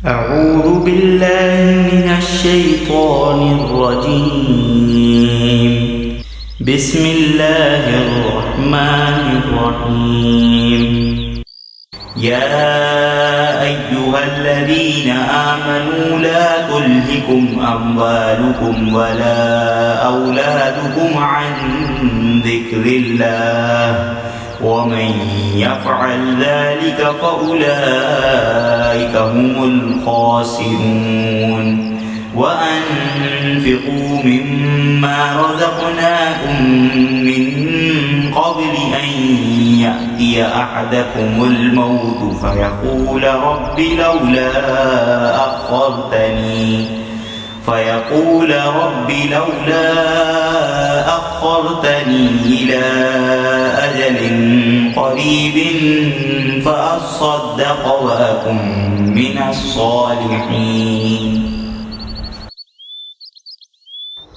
أعوذ بالله من الشيطان الرجيم. بسم الله الرحمن الرحيم. يا أيها الذين آمنوا لا تلهكم أموالكم ولا أولادكم عن ذكر الله ومن يفعل ذلك فأولئك هم الخاسرون. وأنفقوا مما رزقناكم من قبل أن يأتي أحدكم الموت فيقول رب لولا أخرتني إلى أجل قريب فأصدق وأكن من الصالحين.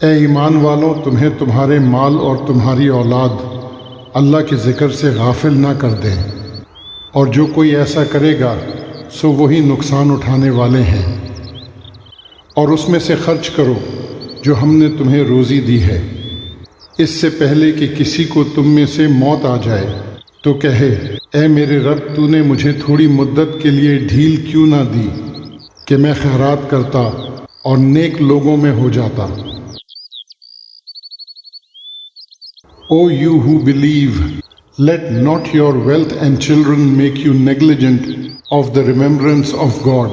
اے ایمان والو، تمہیں تمہارے مال اور تمہاری اولاد اللہ کے ذکر سے غافل نہ کر دیں، اور جو کوئی ایسا کرے گا سو وہی نقصان اٹھانے والے ہیں۔ اور اس میں سے خرچ کرو جو ہم نے تمہیں روزی دی ہے، اس سے پہلے کہ کسی کو تم میں سے موت آ جائے تو کہے اے میرے رب، تو نے مجھے تھوڑی مدت کے لیے ڈھیل کیوں نہ دی کہ میں خیرات کرتا اور نیک لوگوں میں ہو جاتا۔ O you who believe, let not your wealth and children make you negligent of the remembrance of God.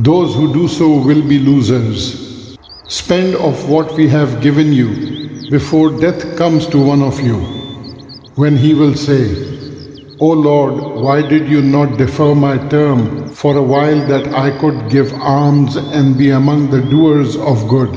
Those who do so will be losers. Spend of what we have given you before death comes to one of you, when he will say, O Lord, why did you not defer my term for a while that I could give alms and be among the doers of good?